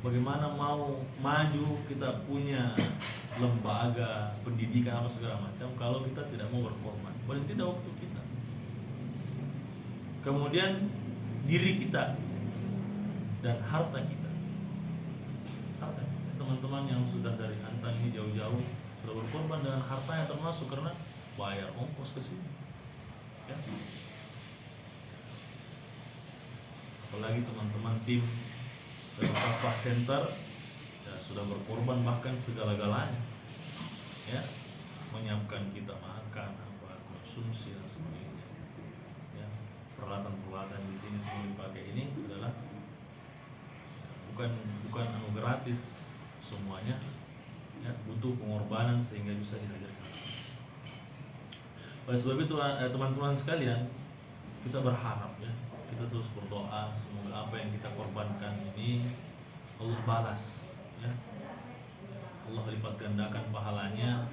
bagaimana mau maju kita punya lembaga pendidikan apa segala macam kalau kita tidak mau berkorban, paling tidak waktu kita, kemudian diri kita dan harta kita. Teman-teman yang sudah dari Antang ini jauh-jauh sudah berkorban dengan hartanya, termasuk karena bayar ongkos ke sini ya. Apalagi teman-teman tim dari Kafah Center ya, sudah berkorban bahkan segala-galanya ya, menyiapkan kita makan, apa konsumsi dan sebagainya ya. Peralatan-peralatan di sini semua dipakai, ini adalah bukan gratis semuanya ya, butuh pengorbanan sehingga bisa dihadirkan. Oleh sebab itu teman-teman sekalian, kita berharap ya, kita terus berdoa semoga apa yang kita korbankan ini Allah balas ya, Allah lipat gandakan pahalanya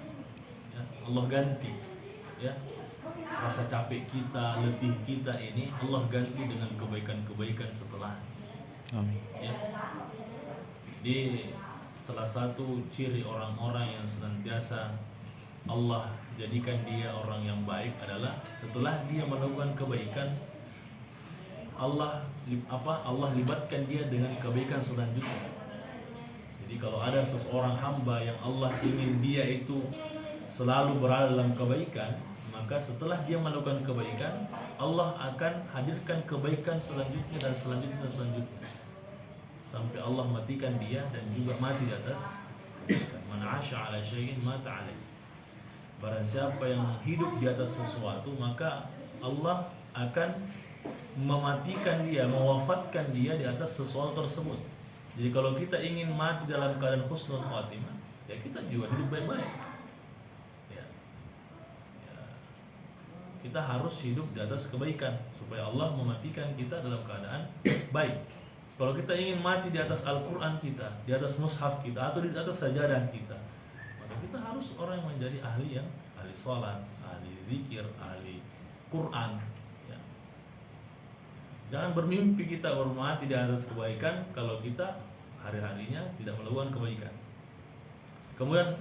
ya, Allah ganti ya rasa capek kita, letih kita ini Allah ganti dengan kebaikan-kebaikan setelah. Amin. Ya. Di salah satu ciri orang-orang yang senantiasa Allah jadikan dia orang yang baik adalah setelah dia melakukan kebaikan, Allah libatkan dia dengan kebaikan selanjutnya. Jadi kalau ada seseorang hamba yang Allah ingin dia itu selalu berada dalam kebaikan, maka setelah dia melakukan kebaikan, Allah akan hadirkan kebaikan selanjutnya dan selanjutnya dan selanjutnya, sampai Allah matikan dia dan juga mati di atas kebaikan. Man 'asha 'ala syai'in mata 'alaihi. Barang siapa yang hidup di atas sesuatu, maka Allah akan mematikan dia, mewafatkan dia di atas sesuatu tersebut. Jadi kalau kita ingin mati dalam keadaan husnul khatimah, ya kita juga hidup baik-baik. Ya. Kita harus hidup di atas kebaikan supaya Allah mematikan kita dalam keadaan baik. Kalau kita ingin mati di atas Al-Quran kita, di atas mushaf kita, atau di atas sajadah kita, maka kita harus orang yang menjadi ahli salat, ahli zikir, ahli Quran ya. Jangan bermimpi kita mati di atas kebaikan kalau kita hari-harinya tidak melakukan kebaikan. Kemudian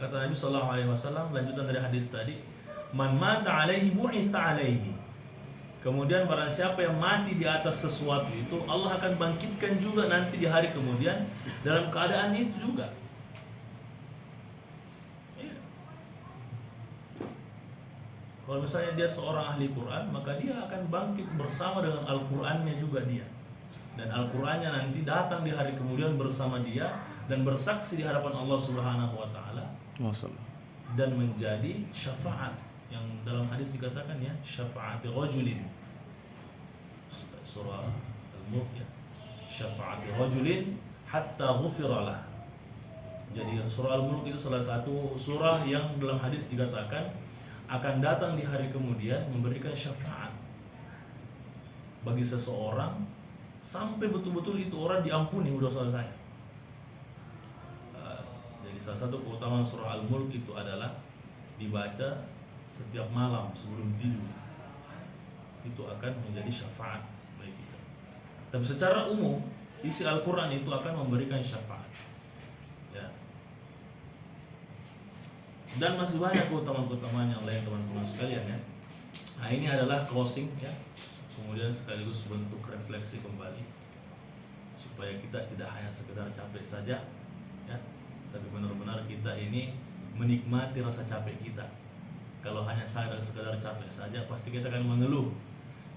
kata Nabi SAW, lanjutan dari hadis tadi, man mata alaihi bu'itha alaihi. Kemudian barang siapa yang mati di atas sesuatu itu, Allah akan bangkitkan juga nanti di hari kemudian dalam keadaan itu juga. Ya. Kalau misalnya dia seorang ahli Quran, maka dia akan bangkit bersama dengan Al-Qurannya juga dia. Dan Al-Qurannya nanti datang di hari kemudian bersama dia dan bersaksi di hadapan Allah Subhanahu wa Ta'ala dan menjadi syafaat. Yang dalam hadis dikatakan ya, syafaati rajulin, surah Al-Mulk ya, syafaati rajulin hatta ghufiralah. Jadi surah Al-Mulk itu salah satu surah yang dalam hadis dikatakan akan datang di hari kemudian memberikan syafaat bagi seseorang sampai betul-betul itu orang diampuni dosa saya. Jadi salah satu keutamaan surah Al-Mulk itu adalah dibaca setiap malam sebelum tidur, itu akan menjadi syafaat bagi kita. Tapi secara umum isi Al-Quran itu akan memberikan syafaat ya. Dan masih banyak keutamaan-keutamaan yang lain teman-teman sekalian ya. Nah ini adalah closing ya, kemudian sekaligus bentuk refleksi kembali supaya kita tidak hanya sekedar capek saja ya, tapi benar-benar kita ini menikmati rasa capek kita. Kalau hanya sekedar capek saja, pasti kita akan mengeluh.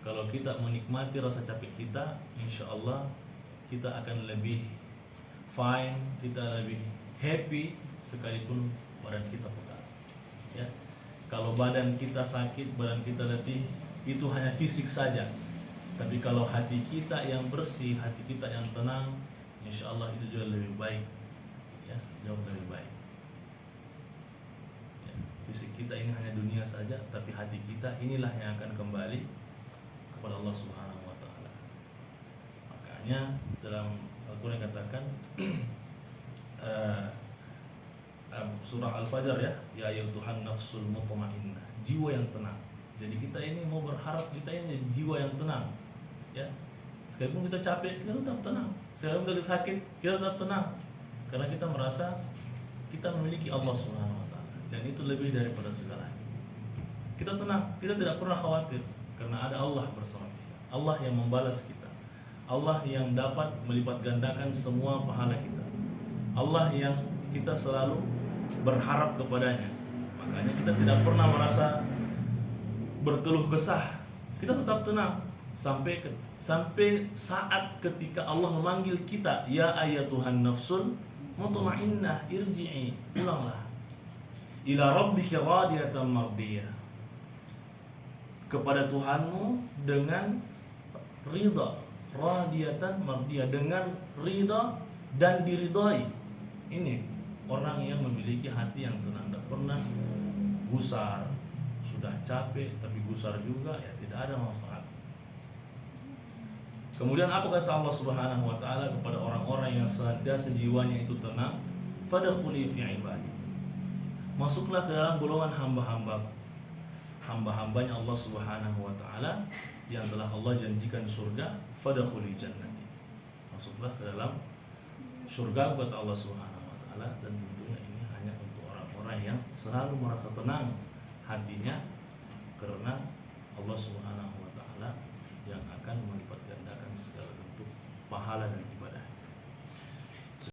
Kalau kita menikmati rasa capek kita, insya Allah kita akan lebih fine, kita lebih happy sekalipun badan kita pegal. Ya. Kalau badan kita sakit, badan kita letih, itu hanya fisik saja. Tapi kalau hati kita yang bersih, hati kita yang tenang, insya Allah itu jauh lebih baik. Ya, jauh lebih baik. Fisik kita ini hanya dunia saja, tapi hati kita inilah yang akan kembali kepada Allah Subhanahu wa Ta'ala. Makanya dalam Al-Quran katakan surah Al-Fajr ya, ya ayyuhan nafsul mutmainnah, jiwa yang tenang. Jadi kita ini mau berharap kita ini jiwa yang tenang ya. Sekalipun kita capek, kita tetap tenang. Sekalipun kita sakit, kita tetap tenang. Karena kita merasa kita memiliki Allah Subhanahu wa taala, dan itu lebih daripada segalanya. Kita tenang, kita tidak pernah khawatir karena ada Allah bersama kita. Allah yang membalas kita. Allah yang dapat melipat gandakan semua pahala kita. Allah yang kita selalu berharap kepadanya. Makanya kita tidak pernah merasa berkeluh kesah. Kita tetap tenang sampai saat ketika Allah memanggil kita, ya ayatuhan nafsul mutmainnah irji'i, pulanglah ila rabbika radiyatan mardiyah, kepada Tuhanmu dengan ridha, radiyatan mardiyah, dengan ridha dan diridhai. Ini orang yang memiliki hati yang tenang, tidak pernah gusar. Sudah capek tapi gusar juga, ya tidak ada manfaat. Kemudian apa kata Allah Subhanahu wa taala kepada orang-orang yang senantiasa jiwanya itu tenang? Fadkhuli fi ibadi. Masuklah ke dalam golongan hamba-hambanya Allah Subhanahu wa taala yang telah Allah janjikan surga. Fadkhuli jannati. Masuklah ke dalam surga kata Allah Subhanahu wa taala, dan tentunya ini hanya untuk orang-orang yang selalu merasa tenang hatinya karena Allah Subhanahu wa taala yang akan melipat gandakan segala bentuk pahala dan